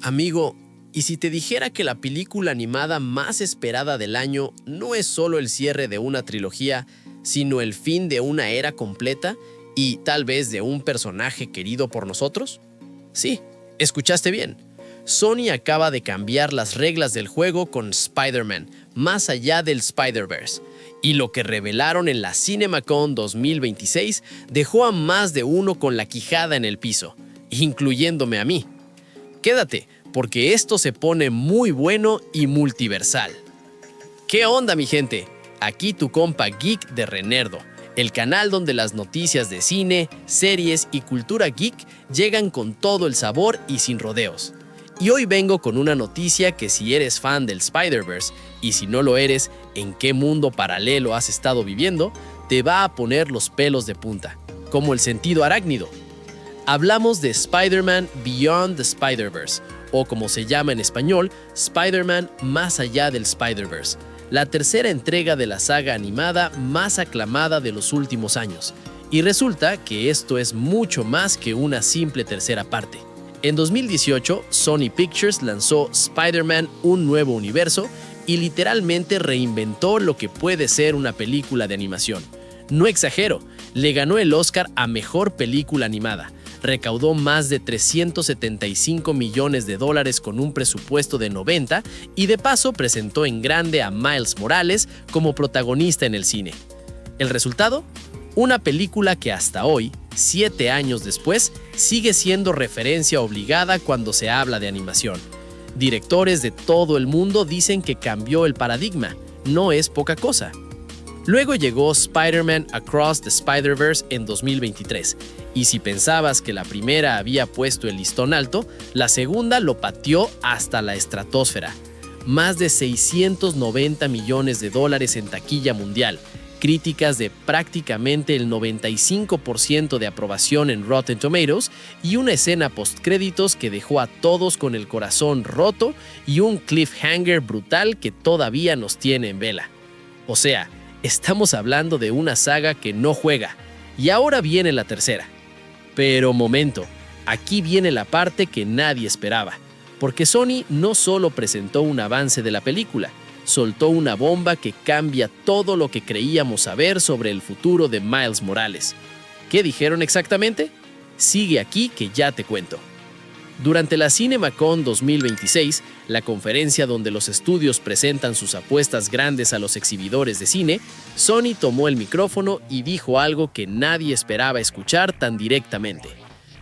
Amigo, ¿y si te dijera que la película animada más esperada del año no es solo el cierre de una trilogía, sino el fin de una era completa y tal vez de un personaje querido por nosotros? Sí, escuchaste bien. Sony acaba de cambiar las reglas del juego con Spider-Man, más allá del Spider-Verse. Y lo que revelaron en la CinemaCon 2026 dejó a más de uno con la quijada en el piso, incluyéndome a mí. Quédate, porque esto se pone muy bueno y multiversal. ¿Qué onda, mi gente? Aquí tu compa Geek de Renerdo, el canal donde las noticias de cine, series y cultura geek llegan con todo el sabor y sin rodeos. Y hoy vengo con una noticia que si eres fan del Spider-Verse, y si no lo eres, ¿en qué mundo paralelo has estado viviendo?, te va a poner los pelos de punta, como el sentido arácnido. Hablamos de Spider-Man Beyond the Spider-Verse, o como se llama en español, Spider-Man Más allá del Spider-Verse, la tercera entrega de la saga animada más aclamada de los últimos años. Y resulta que esto es mucho más que una simple tercera parte. En 2018, Sony Pictures lanzó Spider-Man Un Nuevo Universo y literalmente reinventó lo que puede ser una película de animación. No exagero, le ganó el Oscar a Mejor Película Animada. Recaudó más de $375 millones con un presupuesto de 90 y de paso presentó en grande a Miles Morales como protagonista en el cine. ¿El resultado? Una película que hasta hoy, 7 años después, sigue siendo referencia obligada cuando se habla de animación. Directores de todo el mundo dicen que cambió el paradigma, no es poca cosa. Luego llegó Spider-Man Across the Spider-Verse en 2023, y si pensabas que la primera había puesto el listón alto, la segunda lo pateó hasta la estratosfera. Más de $690 millones en taquilla mundial, críticas de prácticamente el 95% de aprobación en Rotten Tomatoes y una escena postcréditos que dejó a todos con el corazón roto y un cliffhanger brutal que todavía nos tiene en vela. O sea, estamos hablando de una saga que no juega, y ahora viene la tercera. Pero momento, aquí viene la parte que nadie esperaba, porque Sony no solo presentó un avance de la película, soltó una bomba que cambia todo lo que creíamos saber sobre el futuro de Miles Morales. ¿Qué dijeron exactamente? Sigue aquí que ya te cuento. Durante la CinemaCon 2026, la conferencia donde los estudios presentan sus apuestas grandes a los exhibidores de cine, Sony tomó el micrófono y dijo algo que nadie esperaba escuchar tan directamente.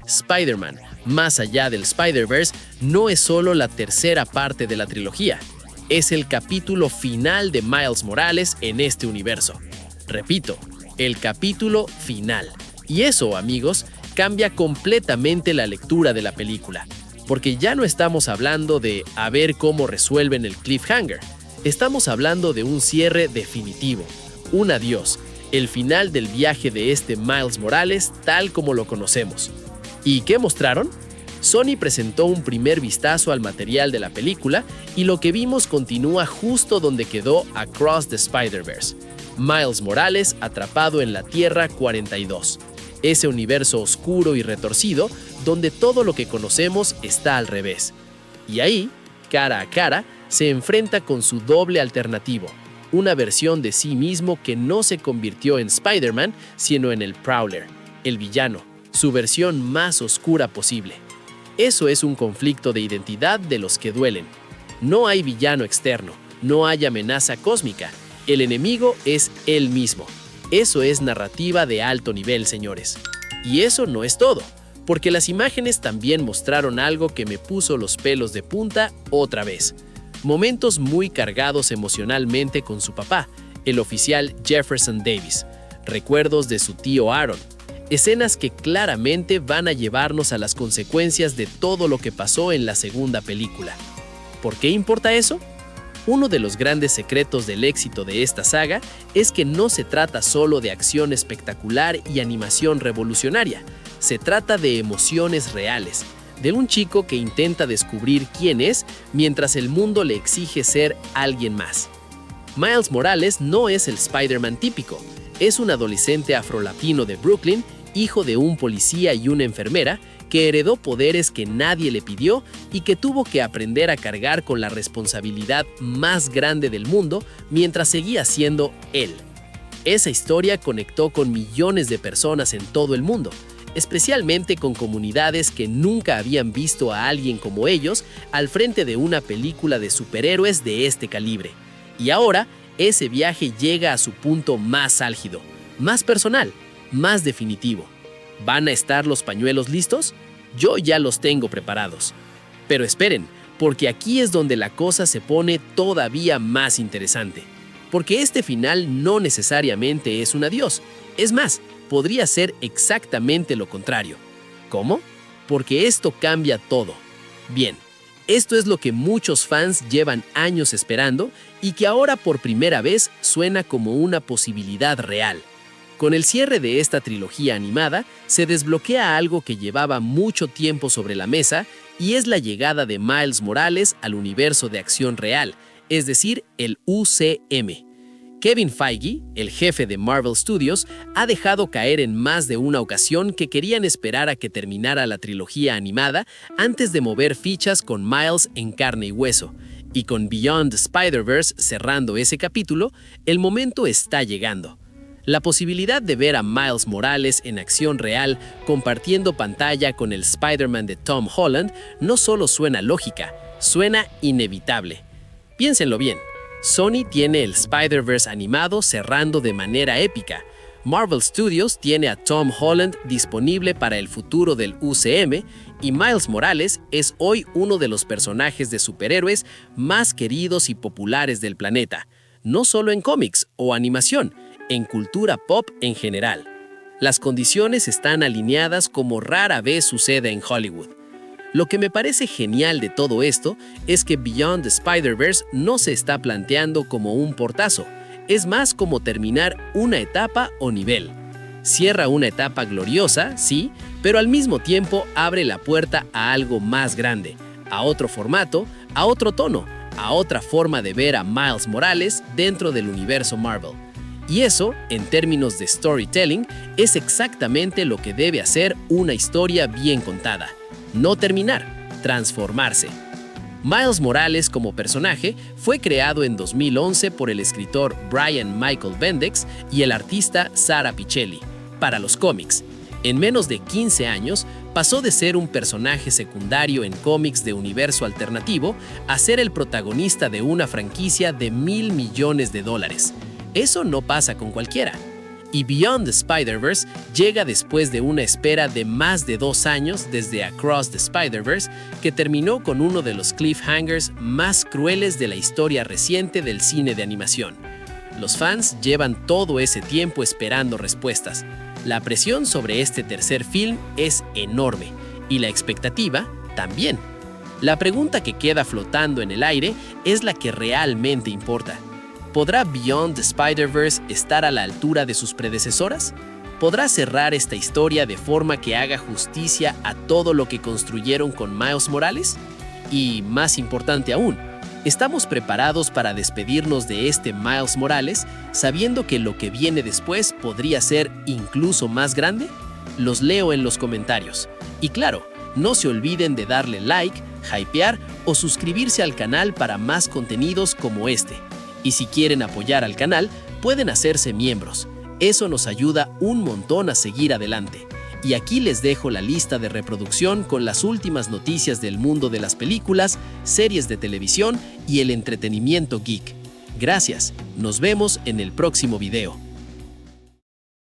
Spider-Man, Más allá del Spider-Verse, no es solo la tercera parte de la trilogía, es el capítulo final de Miles Morales en este universo. Repito, el capítulo final. Y eso, amigos, cambia completamente la lectura de la película, porque ya no estamos hablando de a ver cómo resuelven el cliffhanger. Estamos hablando de un cierre definitivo, un adiós, el final del viaje de este Miles Morales tal como lo conocemos. ¿Y qué mostraron? Sony presentó un primer vistazo al material de la película y lo que vimos continúa justo donde quedó Across the Spider-Verse. Miles Morales atrapado en la Tierra 42, ese universo oscuro y retorcido donde todo lo que conocemos está al revés. Y ahí, cara a cara, se enfrenta con su doble alternativo, una versión de sí mismo que no se convirtió en Spider-Man, sino en el Prowler, el villano, su versión más oscura posible. Eso es un conflicto de identidad de los que duelen. No hay villano externo, no hay amenaza cósmica. El enemigo es él mismo. Eso es narrativa de alto nivel, señores. Y eso no es todo, porque las imágenes también mostraron algo que me puso los pelos de punta otra vez. Momentos muy cargados emocionalmente con su papá, el oficial Jefferson Davis. Recuerdos de su tío Aaron. Escenas que claramente van a llevarnos a las consecuencias de todo lo que pasó en la segunda película. ¿Por qué importa eso? Uno de los grandes secretos del éxito de esta saga es que no se trata solo de acción espectacular y animación revolucionaria, se trata de emociones reales, de un chico que intenta descubrir quién es mientras el mundo le exige ser alguien más. Miles Morales no es el Spider-Man típico, es un adolescente afrolatino de Brooklyn, hijo de un policía y una enfermera, que heredó poderes que nadie le pidió y que tuvo que aprender a cargar con la responsabilidad más grande del mundo mientras seguía siendo él. Esa historia conectó con millones de personas en todo el mundo, especialmente con comunidades que nunca habían visto a alguien como ellos al frente de una película de superhéroes de este calibre. Y ahora, ese viaje llega a su punto más álgido, más personal, más definitivo. ¿Van a estar los pañuelos listos? Yo ya los tengo preparados. Pero esperen, porque aquí es donde la cosa se pone todavía más interesante. Porque este final no necesariamente es un adiós. Es más, podría ser exactamente lo contrario. ¿Cómo? Porque esto cambia todo. Bien, esto es lo que muchos fans llevan años esperando y que ahora por primera vez suena como una posibilidad real. Con el cierre de esta trilogía animada, se desbloquea algo que llevaba mucho tiempo sobre la mesa y es la llegada de Miles Morales al universo de acción real, es decir, el UCM. Kevin Feige, el jefe de Marvel Studios, ha dejado caer en más de una ocasión que querían esperar a que terminara la trilogía animada antes de mover fichas con Miles en carne y hueso. Y con Beyond the Spider-Verse cerrando ese capítulo, el momento está llegando. La posibilidad de ver a Miles Morales en acción real compartiendo pantalla con el Spider-Man de Tom Holland no solo suena lógica, suena inevitable. Piénsenlo bien. Sony tiene el Spider-Verse animado cerrando de manera épica. Marvel Studios tiene a Tom Holland disponible para el futuro del UCM y Miles Morales es hoy uno de los personajes de superhéroes más queridos y populares del planeta, no solo en cómics o animación, en cultura pop en general. Las condiciones están alineadas como rara vez sucede en Hollywood. Lo que me parece genial de todo esto es que Beyond the Spider-Verse no se está planteando como un portazo, es más como terminar una etapa o nivel. Cierra una etapa gloriosa, sí, pero al mismo tiempo abre la puerta a algo más grande, a otro formato, a otro tono, a otra forma de ver a Miles Morales dentro del universo Marvel. Y eso, en términos de storytelling, es exactamente lo que debe hacer una historia bien contada. No terminar, transformarse. Miles Morales como personaje fue creado en 2011 por el escritor Brian Michael Bendis y el artista Sara Pichelli. Para los cómics, en menos de 15 años, pasó de ser un personaje secundario en cómics de universo alternativo a ser el protagonista de una franquicia de $1,000 millones. Eso no pasa con cualquiera. Y Beyond the Spider-Verse llega después de una espera de más de 2 años desde Across the Spider-Verse, que terminó con uno de los cliffhangers más crueles de la historia reciente del cine de animación. Los fans llevan todo ese tiempo esperando respuestas. La presión sobre este tercer film es enorme, y la expectativa también. La pregunta que queda flotando en el aire es la que realmente importa. ¿Podrá Beyond the Spider-Verse estar a la altura de sus predecesoras? ¿Podrá cerrar esta historia de forma que haga justicia a todo lo que construyeron con Miles Morales? Y, más importante aún, ¿estamos preparados para despedirnos de este Miles Morales sabiendo que lo que viene después podría ser incluso más grande? Los leo en los comentarios. Y claro, no se olviden de darle like, hypear o suscribirse al canal para más contenidos como este. Y si quieren apoyar al canal, pueden hacerse miembros. Eso nos ayuda un montón a seguir adelante. Y aquí les dejo la lista de reproducción con las últimas noticias del mundo de las películas, series de televisión y el entretenimiento geek. Gracias, nos vemos en el próximo video.